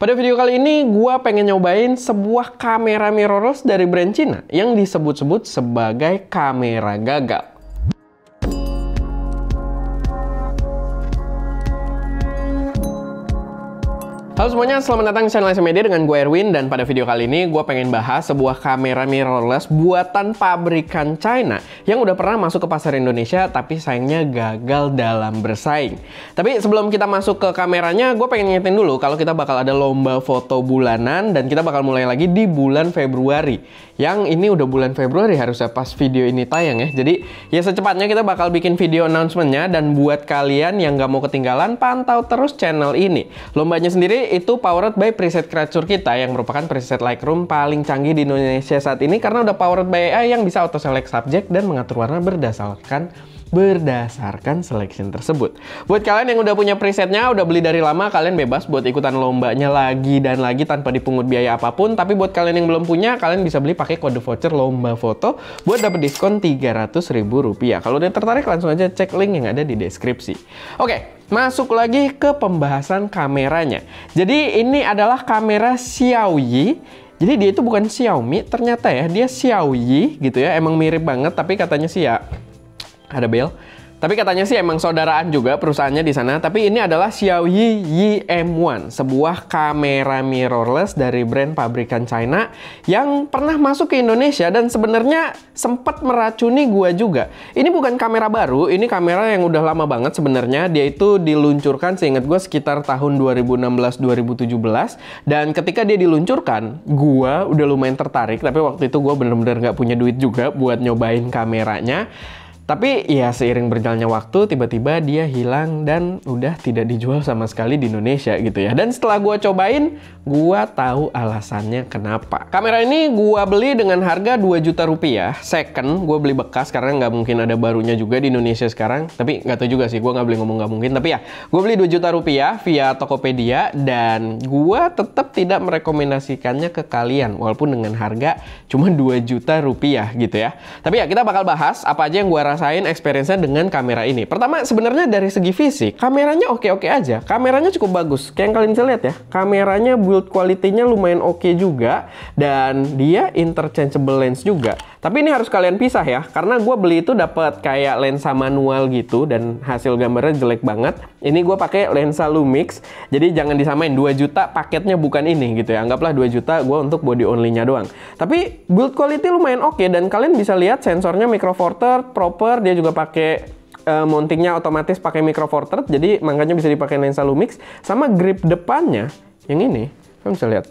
Pada video kali ini, gue pengen nyobain sebuah kamera mirrorless dari brand Cina yang disebut-sebut sebagai kamera gagal. Halo semuanya, selamat datang di channel SM Media dengan gue Erwin. Dan pada video kali ini gue pengen bahas sebuah kamera mirrorless buatan pabrikan China yang udah pernah masuk ke pasar Indonesia tapi sayangnya gagal dalam bersaing. Tapi sebelum kita masuk ke kameranya, gue pengen ngingetin dulu kalau kita bakal ada lomba foto bulanan dan kita bakal mulai lagi di bulan Februari. Yang ini udah bulan Februari harusnya pas video ini tayang ya. Jadi ya secepatnya kita bakal bikin video announcement-nya, dan buat kalian yang gak mau ketinggalan, pantau terus channel ini. Lombanya sendiri itu powered by preset creature kita yang merupakan preset Lightroom paling canggih di Indonesia saat ini karena udah powered by AI yang bisa auto select subject dan mengatur warna berdasarkan selection tersebut. Buat kalian yang udah punya presetnya, udah beli dari lama, kalian bebas buat ikutan lombanya lagi dan lagi tanpa dipungut biaya apapun. Tapi buat kalian yang belum punya, kalian bisa beli pakai kode voucher lomba foto buat dapat diskon Rp300.000. Kalau udah tertarik, langsung aja cek link yang ada di deskripsi. Oke, masuk lagi ke pembahasan kameranya. Jadi ini adalah kamera Xiaoyi. Jadi dia itu bukan Xiaomi, ternyata ya dia Xiaoyi gitu ya. Emang mirip banget, tapi katanya sih ya ada bel. Tapi katanya sih emang saudaraan juga perusahaannya di sana. Tapi ini adalah Xiaoyi YM1, sebuah kamera mirrorless dari brand pabrikan China yang pernah masuk ke Indonesia dan sebenarnya sempat meracuni gua juga. Ini bukan kamera baru, ini kamera yang udah lama banget sebenarnya. Dia itu diluncurkan seingat gua sekitar tahun 2016-2017, dan ketika dia diluncurkan, gua udah lumayan tertarik. Tapi waktu itu gua bener-bener nggak punya duit juga buat nyobain kameranya. Tapi ya seiring berjalannya waktu, tiba-tiba dia hilang dan udah tidak dijual sama sekali di Indonesia gitu ya. Dan setelah gua cobain, gua tahu alasannya kenapa. Kamera ini gua beli dengan harga 2 juta rupiah, second. Gua beli bekas karena nggak mungkin ada barunya juga di Indonesia sekarang. Tapi nggak tahu juga sih, gua nggak beli ngomong nggak mungkin. Tapi ya, gua beli 2 juta rupiah via Tokopedia dan gua tetap tidak merekomendasikannya ke kalian walaupun dengan harga cuma 2 juta rupiah gitu ya. Tapi ya kita bakal bahas apa aja yang gua rasain experience-nya dengan kamera ini. Pertama, sebenarnya dari segi fisik, kameranya oke-oke aja. Kameranya cukup bagus. Kayak yang kalian bisa lihat ya, kameranya build quality-nya lumayan oke juga, dan dia interchangeable lens juga. Tapi ini harus kalian pisah ya, karena gue beli itu dapat kayak lensa manual gitu, dan hasil gambarnya jelek banget. Ini gue pakai lensa Lumix, jadi jangan disamain. 2 juta paketnya bukan ini gitu ya. Anggaplah 2 juta gue untuk body only-nya doang. Tapi build quality lumayan oke, dan kalian bisa lihat sensornya micro four third, proper. Dia juga pakai mountingnya otomatis pakai micro four third, jadi makanya bisa dipakai lensa Lumix. Sama grip depannya yang ini, kalian bisa lihat.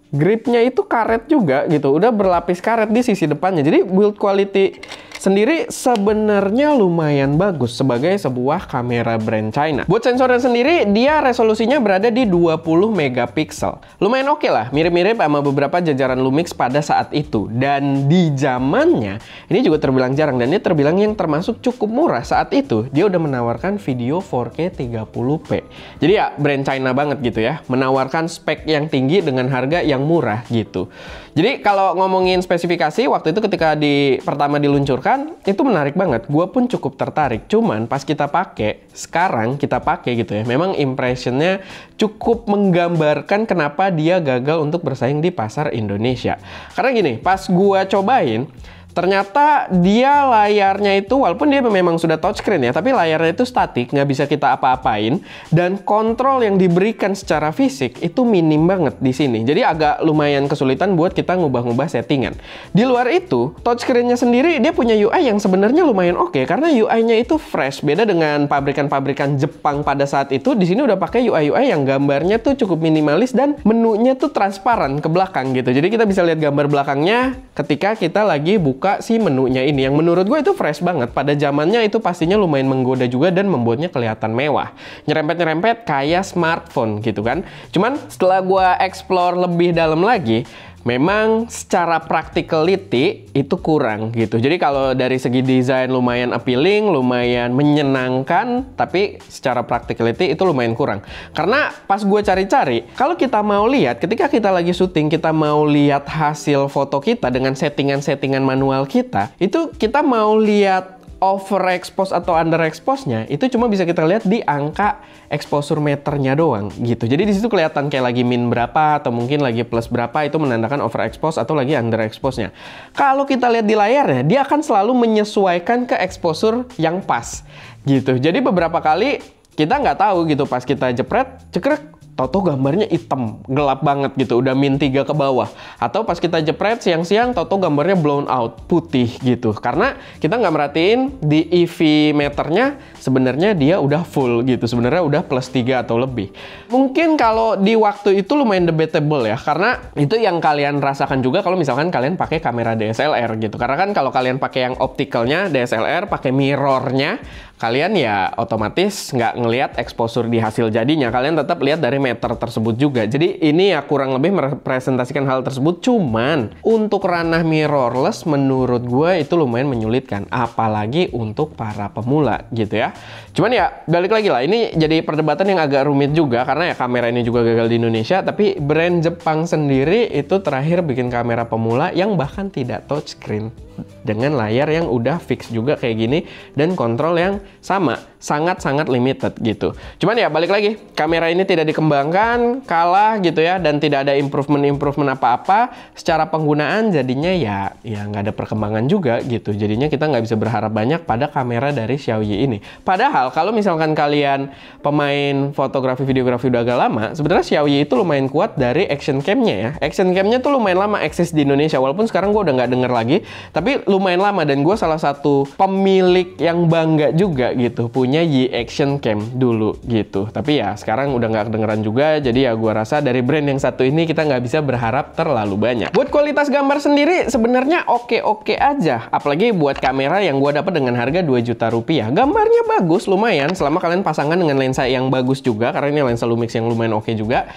Gripnya itu karet juga gitu, udah berlapis karet di sisi depannya. Jadi build quality sendiri sebenarnya lumayan bagus sebagai sebuah kamera brand China. Buat sensornya sendiri, dia resolusinya berada di 20 megapiksel. Lumayan oke lah, mirip-mirip sama beberapa jajaran Lumix pada saat itu. Dan di zamannya, ini juga terbilang jarang, dan ini terbilang yang termasuk cukup murah saat itu. Dia udah menawarkan video 4K 30p. Jadi ya brand China banget gitu ya, menawarkan spek yang tinggi dengan harga yang murah gitu. Jadi kalau ngomongin spesifikasi, waktu itu ketika pertama diluncurkan, itu menarik banget. Gue pun cukup tertarik. Cuman pas kita pakai, sekarang kita pakai gitu ya, memang impressionnya cukup menggambarkan kenapa dia gagal untuk bersaing di pasar Indonesia. Karena gini, pas gue cobain, ternyata dia layarnya itu, walaupun dia memang sudah touchscreen ya, tapi layarnya itu statik, nggak bisa kita apa-apain, dan kontrol yang diberikan secara fisik itu minim banget di sini. Jadi agak lumayan kesulitan buat kita ngubah-ngubah settingan. Di luar itu, touchscreen-nya sendiri dia punya UI yang sebenarnya lumayan oke, karena UI-nya itu fresh. Beda dengan pabrikan-pabrikan Jepang pada saat itu, di sini udah pakai UI yang gambarnya tuh cukup minimalis dan menunya tuh transparan ke belakang gitu. Jadi kita bisa lihat gambar belakangnya ketika kita lagi buka si menunya ini, yang menurut gue itu fresh banget. Pada zamannya itu pastinya lumayan menggoda juga dan membuatnya kelihatan mewah, nyerempet-nyerempet kayak smartphone gitu kan. Cuman setelah gue explore lebih dalam lagi, memang secara practicality itu kurang gitu. Jadi kalau dari segi desain lumayan appealing, lumayan menyenangkan, tapi secara practicality itu lumayan kurang. Karena pas gue cari-cari, kalau kita mau lihat, ketika kita lagi syuting, kita mau lihat hasil foto kita dengan settingan-settingan manual kita, itu kita mau lihat overexpose atau underexpose-nya itu cuma bisa kita lihat di angka exposure meternya doang gitu. Jadi di situ kelihatan kayak lagi min berapa atau mungkin lagi plus berapa, itu menandakan overexpose atau lagi underexpose-nya. Kalau kita lihat di layarnya, dia akan selalu menyesuaikan ke exposure yang pas gitu. Jadi beberapa kali kita nggak tahu gitu, pas kita jepret, cekrek, tau-tau gambarnya hitam, gelap banget gitu, udah min 3 ke bawah. Atau pas kita jepret siang-siang, tau-tau gambarnya blown out, putih gitu. Karena kita nggak merhatiin di EV meternya, sebenarnya dia udah full gitu, sebenarnya udah plus 3 atau lebih. Mungkin kalau di waktu itu lumayan debatable ya, karena itu yang kalian rasakan juga kalau misalkan kalian pakai kamera DSLR gitu. Karena kan kalau kalian pakai yang opticalnya DSLR, pakai mirrornya, kalian ya otomatis nggak ngelihat exposure di hasil jadinya. Kalian tetap lihat dari meter tersebut juga. Jadi ini ya kurang lebih merepresentasikan hal tersebut. Cuman untuk ranah mirrorless menurut gue itu lumayan menyulitkan. Apalagi untuk para pemula gitu ya. Cuman ya balik lagi lah. Ini jadi perdebatan yang agak rumit juga. Karena ya kamera ini juga gagal di Indonesia. Tapi brand Jepang sendiri itu terakhir bikin kamera pemula yang bahkan tidak touchscreen. Dengan layar yang udah fix juga kayak gini. Dan kontrol yang sama, sangat-sangat limited gitu. Cuman ya balik lagi, kamera ini tidak dikembangkan, kalah gitu ya, dan tidak ada improvement apa-apa. Secara penggunaan jadinya ya nggak ada perkembangan juga gitu. Jadinya kita nggak bisa berharap banyak pada kamera dari Xiaoyi ini. Padahal kalau misalkan kalian pemain fotografi videografi udah agak lama, sebenarnya Xiaoyi itu lumayan kuat dari action cam-nya ya. Action cam-nya tuh lumayan lama eksis di Indonesia, walaupun sekarang gue udah nggak denger lagi, tapi lumayan lama, dan gue salah satu pemilik yang bangga juga gitu, punya Yi Action Cam dulu gitu. Tapi ya sekarang udah nggak kedengeran juga, jadi ya gue rasa dari brand yang satu ini kita nggak bisa berharap terlalu banyak. Buat kualitas gambar sendiri sebenarnya oke-oke aja, apalagi buat kamera yang gue dapat dengan harga 2 juta rupiah. Gambarnya bagus, lumayan, selama kalian pasangan dengan lensa yang bagus juga, karena ini lensa Lumix yang lumayan oke juga.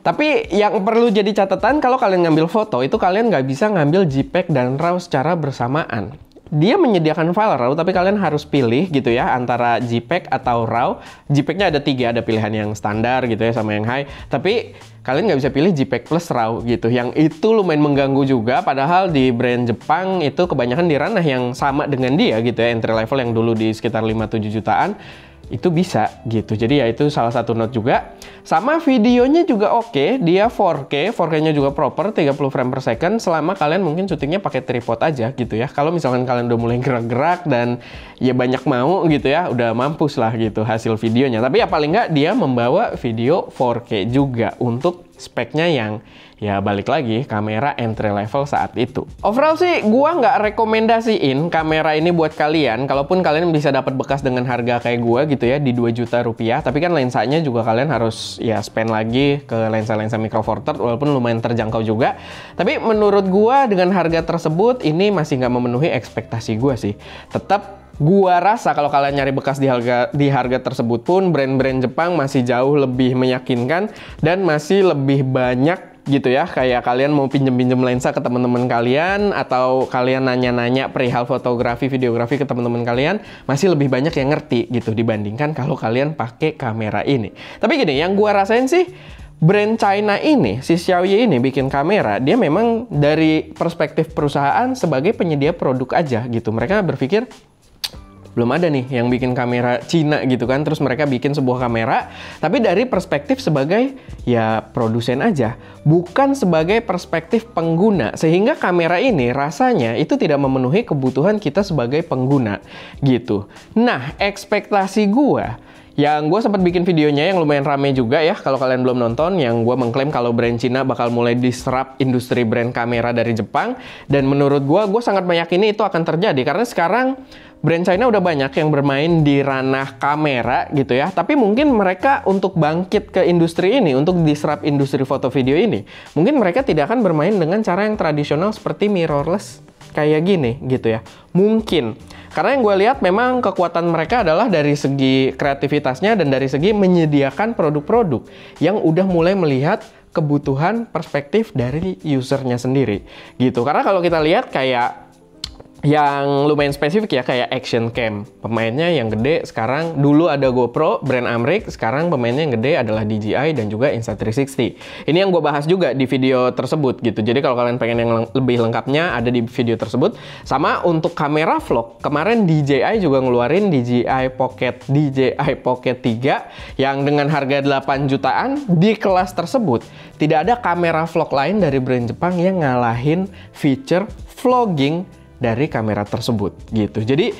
Tapi yang perlu jadi catatan kalau kalian ngambil foto, itu kalian nggak bisa ngambil JPEG dan RAW secara bersamaan. Dia menyediakan file RAW, tapi kalian harus pilih gitu ya, antara JPEG atau RAW. JPEG-nya ada 3, ada pilihan yang standar gitu ya, sama yang high. Tapi kalian nggak bisa pilih JPEG plus RAW gitu. Yang itu lumayan mengganggu juga, padahal di brand Jepang itu kebanyakan di ranah yang sama dengan dia gitu ya, entry level yang dulu di sekitar 5-7 jutaan. Itu bisa gitu. Jadi ya itu salah satu note juga. Sama videonya juga oke, dia 4K, 4K-nya juga proper, 30 frame per second, selama kalian mungkin syutingnya pakai tripod aja gitu ya. Kalau misalkan kalian udah mulai gerak-gerak dan ya banyak mau gitu ya, udah mampus lah gitu hasil videonya. Tapi ya paling nggak dia membawa video 4K juga untuk speknya yang ya balik lagi kamera entry level saat itu. Overall sih gua nggak rekomendasiin kamera ini buat kalian, kalaupun kalian bisa dapat bekas dengan harga kayak gua gitu ya di 2 juta rupiah. Tapi kan lensanya juga kalian harus ya spend lagi ke lensa-lensa micro four third, walaupun lumayan terjangkau juga. Tapi menurut gua dengan harga tersebut ini masih nggak memenuhi ekspektasi gua sih. Tetap gua rasa kalau kalian nyari bekas di harga tersebut pun brand-brand Jepang masih jauh lebih meyakinkan dan masih lebih banyak gitu ya, kayak kalian mau pinjem-pinjem lensa ke teman-teman kalian, atau kalian nanya-nanya perihal fotografi, videografi ke teman-teman kalian, masih lebih banyak yang ngerti gitu dibandingkan kalau kalian pakai kamera ini. Tapi gini, yang gua rasain sih brand China ini, si Xiaoyi ini bikin kamera, dia memang dari perspektif perusahaan sebagai penyedia produk aja gitu. Mereka berpikir belum ada nih yang bikin kamera Cina gitu kan, terus mereka bikin sebuah kamera tapi dari perspektif sebagai ya produsen aja, bukan sebagai perspektif pengguna, sehingga kamera ini rasanya itu tidak memenuhi kebutuhan kita sebagai pengguna gitu. Nah, ekspektasi gua yang gue sempat bikin videonya yang lumayan rame juga ya, kalau kalian belum nonton, yang gue mengklaim kalau brand Cina bakal mulai disrupt industri brand kamera dari Jepang. Dan menurut gue sangat meyakini itu akan terjadi, karena sekarang brand China udah banyak yang bermain di ranah kamera gitu ya. Tapi mungkin mereka untuk bangkit ke industri ini, untuk disrupt industri foto video ini, mungkin mereka tidak akan bermain dengan cara yang tradisional seperti mirrorless kayak gini gitu ya. Mungkin karena yang gue lihat memang kekuatan mereka adalah dari segi kreativitasnya dan dari segi menyediakan produk-produk yang udah mulai melihat kebutuhan perspektif dari usernya sendiri gitu. Karena kalau kita lihat kayak yang lumayan spesifik ya, kayak action cam. Pemainnya yang gede sekarang, dulu ada GoPro, brand Amrik, sekarang pemainnya yang gede adalah DJI dan juga Insta360. Ini yang gue bahas juga di video tersebut gitu. Jadi kalau kalian pengen yang lebih lengkapnya ada di video tersebut. Sama untuk kamera vlog, kemarin DJI juga ngeluarin DJI Pocket 3 yang dengan harga 8 jutaan di kelas tersebut. Tidak ada kamera vlog lain dari brand Jepang yang ngalahin feature vlogging dari kamera tersebut gitu. Jadi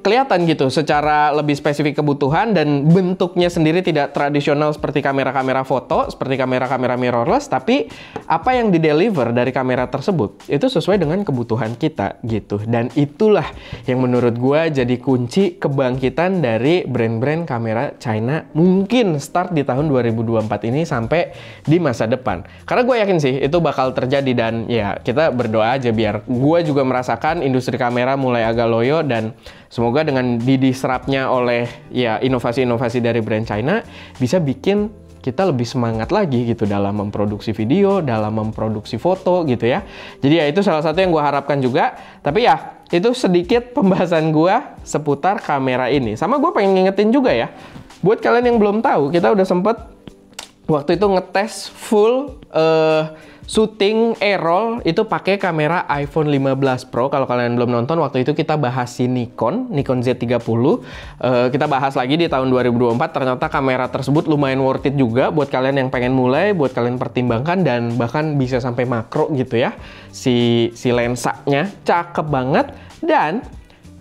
kelihatan gitu secara lebih spesifik kebutuhan, dan bentuknya sendiri tidak tradisional seperti kamera-kamera foto, seperti kamera-kamera mirrorless, tapi apa yang di-deliver dari kamera tersebut itu sesuai dengan kebutuhan kita gitu. Dan itulah yang menurut gua jadi kunci kebangkitan dari brand-brand kamera China mungkin start di tahun 2024 ini sampai di masa depan. Karena gue yakin sih itu bakal terjadi, dan ya kita berdoa aja biar gua juga merasakan industri kamera mulai agak loyo, dan semoga dengan diserapnya oleh ya inovasi-inovasi dari brand China bisa bikin kita lebih semangat lagi gitu dalam memproduksi video, dalam memproduksi foto gitu ya. Jadi ya itu salah satu yang gue harapkan juga. Tapi ya itu sedikit pembahasan gue seputar kamera ini. Sama gue pengen ngingetin juga ya, buat kalian yang belum tahu, kita udah sempet waktu itu ngetes full syuting A-roll itu pakai kamera iPhone 15 Pro. Kalau kalian belum nonton, waktu itu kita bahas si Nikon Z30. Kita bahas lagi di tahun 2024. Ternyata kamera tersebut lumayan worth it juga buat kalian yang pengen mulai, buat kalian pertimbangkan, dan bahkan bisa sampai makro gitu ya. Si lensanya cakep banget, dan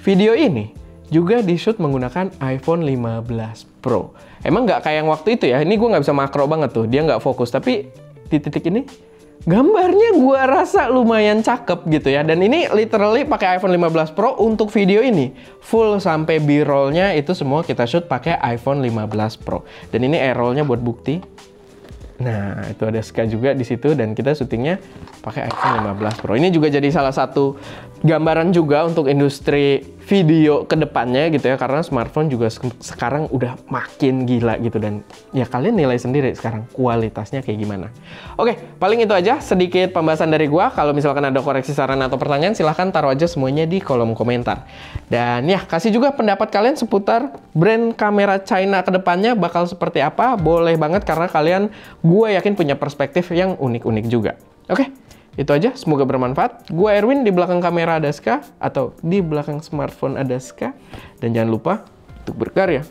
video ini juga di-shoot menggunakan iPhone 15 Pro. Emang nggak kayak yang waktu itu ya, ini gue nggak bisa makro banget tuh, dia nggak fokus, tapi di titik ini gambarnya gue rasa lumayan cakep gitu ya. Dan ini literally pakai iPhone 15 Pro untuk video ini. Full sampai B-roll-nya itu semua kita shoot pakai iPhone 15 Pro. Dan ini A-roll-nya buat bukti. Nah, itu ada SK juga di situ, dan kita syutingnya pakai iPhone 15 Pro. Ini juga jadi salah satu gambaran juga untuk industri video ke depannya gitu ya, karena smartphone juga sekarang udah makin gila gitu, dan ya kalian nilai sendiri sekarang kualitasnya kayak gimana. Oke, paling itu aja sedikit pembahasan dari gua. Kalau misalkan ada koreksi, saran, atau pertanyaan, silahkan taruh aja semuanya di kolom komentar. Dan ya, kasih juga pendapat kalian seputar brand kamera China ke depannya bakal seperti apa. Boleh banget, karena kalian, gue yakin punya perspektif yang unik-unik juga. Oke, itu aja. Semoga bermanfaat. Gue Erwin, di belakang kamera ada Ska, atau di belakang smartphone ada Ska. Dan jangan lupa untuk berkarya.